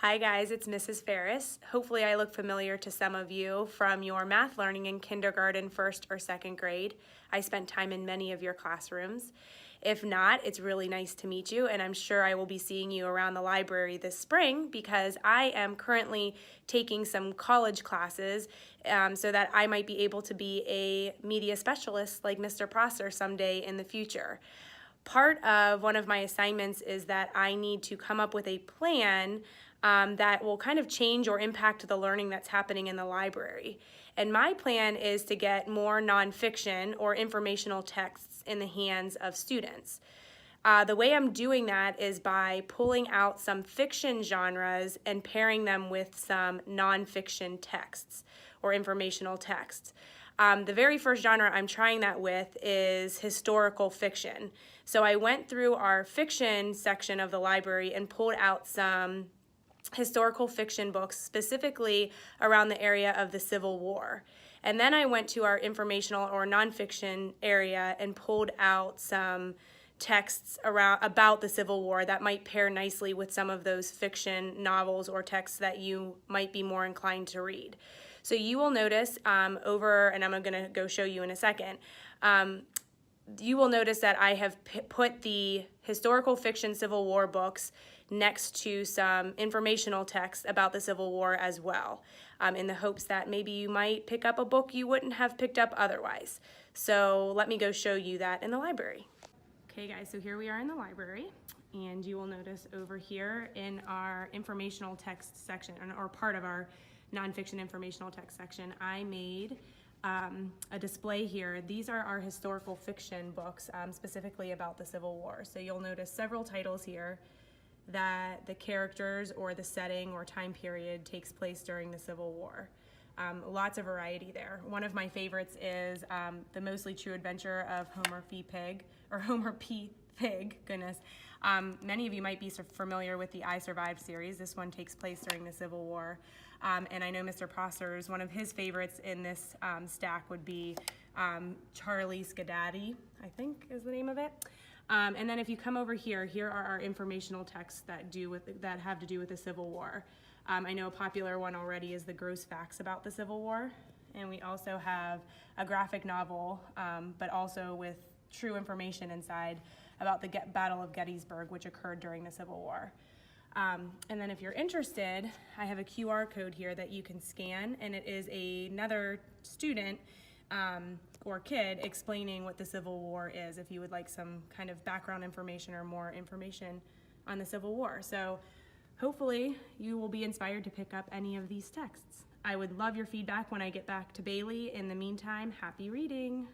Hi guys, it's Mrs. Ferris. Hopefully I look familiar to some of you from your math learning in kindergarten, first or second grade. I spent time in many of your classrooms. If not, it's really nice to meet you, and I'm sure I will be seeing you around the library this spring because I am currently taking some college classes so that I might be able to be a media specialist like Mr. Prosser someday in the future. Part of one of my assignments is that I need to come up with a plan that will kind of change or impact the learning that's happening in the library. And my plan is to get more nonfiction or informational texts in the hands of students. The way I'm doing that is by pulling out some fiction genres and pairing them with some nonfiction texts or informational texts. The very first genre I'm trying that with is historical fiction. So I went through our fiction section of the library and pulled out some historical fiction books, specifically around the area of the Civil War. And then I went to our informational or nonfiction area and pulled out some texts about the Civil War that might pair nicely with some of those fiction novels or texts that you might be more inclined to read. So you will notice and I'm going to go show you in a second, you will notice that I have put the historical fiction Civil War books next to some informational text about the Civil War as well, in the hopes that maybe you might pick up a book you wouldn't have picked up otherwise. So let me go show you that in the library. Okay guys, so here we are in the library, and you will notice over here in our informational text section, or part of our nonfiction informational text section, I made a display here. These are our historical fiction books, specifically about the Civil War. So you'll notice several titles here that the characters or the setting or time period takes place during the Civil War. Lots of variety there. One of my favorites is The Mostly True Adventure of Homer P. Pig, goodness. Many of you might be familiar with the I Survived series. This one takes place during the Civil War. And I know Mr. Prosser's, one of his favorites in this stack would be Charlie Scadaddy, I think is the name of it. And then if you come over here, here are our informational texts that have to do with the Civil War. I know a popular one already is The Gross Facts About the Civil War. And we also have a graphic novel, but also with true information inside about the Battle of Gettysburg, which occurred during the Civil War. And then if you're interested, I have a QR code here that you can scan, and it is another student or kid explaining what the Civil War is, if you would like some kind of background information or more information on the Civil War. So hopefully you will be inspired to pick up any of these texts. I would love your feedback when I get back to Bailey. In the meantime, happy reading.